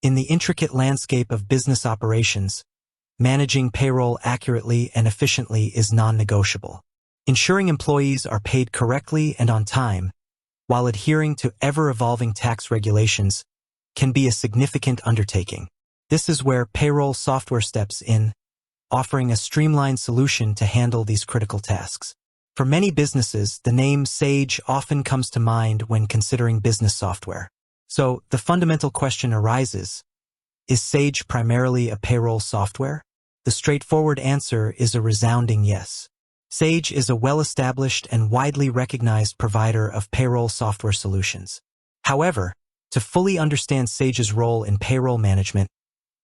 In the intricate landscape of business operations, managing payroll accurately and efficiently is non-negotiable. Ensuring employees are paid correctly and on time, while adhering to ever-evolving tax regulations, can be a significant undertaking. This is where payroll software steps in, offering a streamlined solution to handle these critical tasks. For many businesses, the name Sage often comes to mind when considering business software. So, the fundamental question arises, is Sage primarily a payroll software? The straightforward answer is a resounding yes. Sage is a well-established and widely recognized provider of payroll software solutions. However, to fully understand Sage's role in payroll management,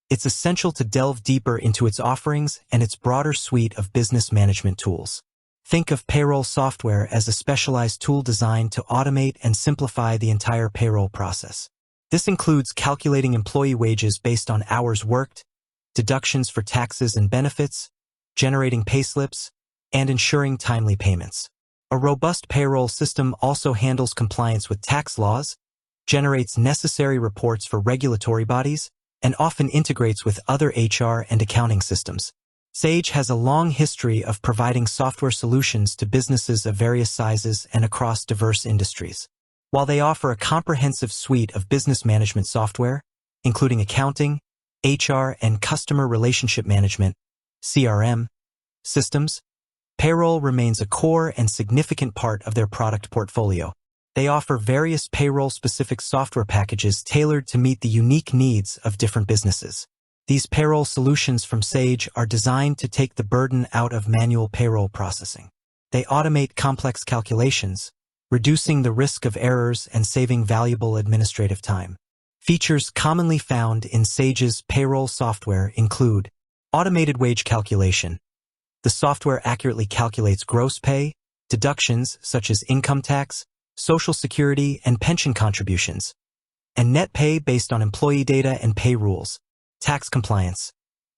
it's essential to delve deeper into its offerings and its broader suite of business management tools. Think of payroll software as a specialized tool designed to automate and simplify the entire payroll process. This includes calculating employee wages based on hours worked, deductions for taxes and benefits, generating payslips, and ensuring timely payments. A robust payroll system also handles compliance with tax laws, generates necessary reports for regulatory bodies, and often integrates with other HR and accounting systems. Sage has a long history of providing software solutions to businesses of various sizes and across diverse industries. While they offer a comprehensive suite of business management software, including accounting, HR, and customer relationship management, CRM, systems, payroll remains a core and significant part of their product portfolio. They offer various payroll-specific software packages tailored to meet the unique needs of different businesses. These payroll solutions from Sage are designed to take the burden out of manual payroll processing. They automate complex calculations, reducing the risk of errors and saving valuable administrative time. Features commonly found in Sage's payroll software include automated wage calculation. The software accurately calculates gross pay, deductions such as income tax, Social Security, and pension contributions, and net pay based on employee data and pay rules. Tax compliance.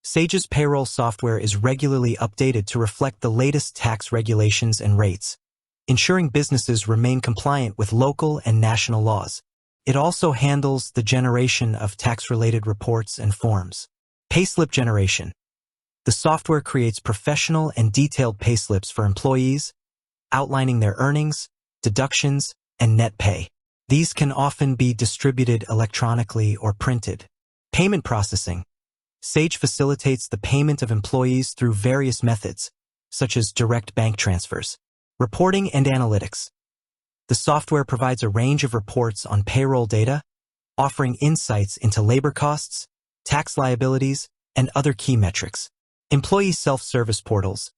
Sage's payroll software is regularly updated to reflect the latest tax regulations and rates, ensuring businesses remain compliant with local and national laws. It also handles the generation of tax-related reports and forms. Payslip generation. The software creates professional and detailed payslips for employees, outlining their earnings, deductions, and net pay. These can often be distributed electronically or printed. Payment processing. Sage facilitates the payment of employees through various methods, such as direct bank transfers. Reporting and analytics. The software provides a range of reports on payroll data, offering insights into labor costs, tax liabilities, and other key metrics. Employee self-service portals.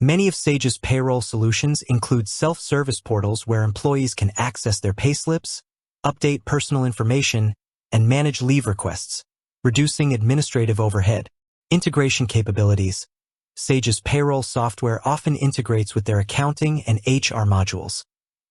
Many of Sage's payroll solutions include self-service portals where employees can access their payslips, update personal information, and manage leave requests, reducing administrative overhead. Integration capabilities. Sage's payroll software often integrates with their accounting and HR modules,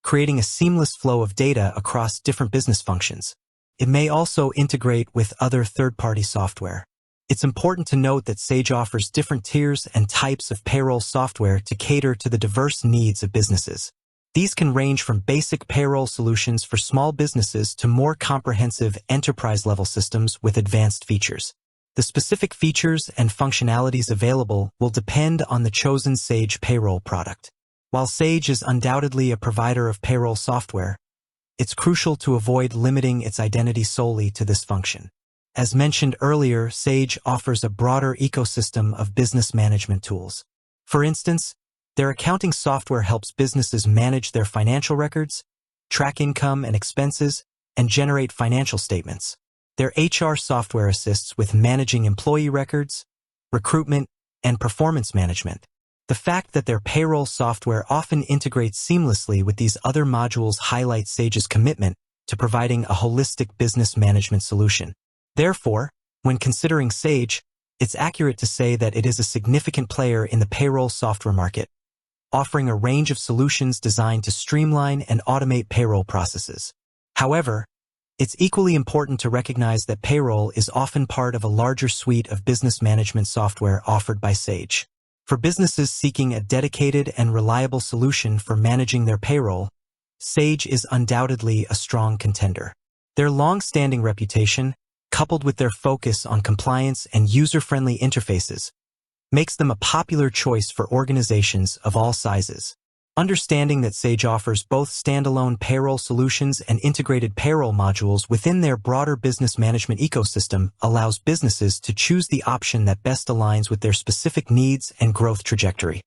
creating a seamless flow of data across different business functions. It may also integrate with other third-party software. It's important to note that Sage offers different tiers and types of payroll software to cater to the diverse needs of businesses. These can range from basic payroll solutions for small businesses to more comprehensive enterprise-level systems with advanced features. The specific features and functionalities available will depend on the chosen Sage payroll product. While Sage is undoubtedly a provider of payroll software, it's crucial to avoid limiting its identity solely to this function. As mentioned earlier, Sage offers a broader ecosystem of business management tools. For instance, their accounting software helps businesses manage their financial records, track income and expenses, and generate financial statements. Their HR software assists with managing employee records, recruitment, and performance management. The fact that their payroll software often integrates seamlessly with these other modules highlights Sage's commitment to providing a holistic business management solution. Therefore, when considering Sage, it's accurate to say that it is a significant player in the payroll software market, offering a range of solutions designed to streamline and automate payroll processes. However, it's equally important to recognize that payroll is often part of a larger suite of business management software offered by Sage. For businesses seeking a dedicated and reliable solution for managing their payroll, Sage is undoubtedly a strong contender. Their long-standing reputation, coupled with their focus on compliance and user-friendly interfaces, makes them a popular choice for organizations of all sizes. Understanding that Sage offers both standalone payroll solutions and integrated payroll modules within their broader business management ecosystem allows businesses to choose the option that best aligns with their specific needs and growth trajectory.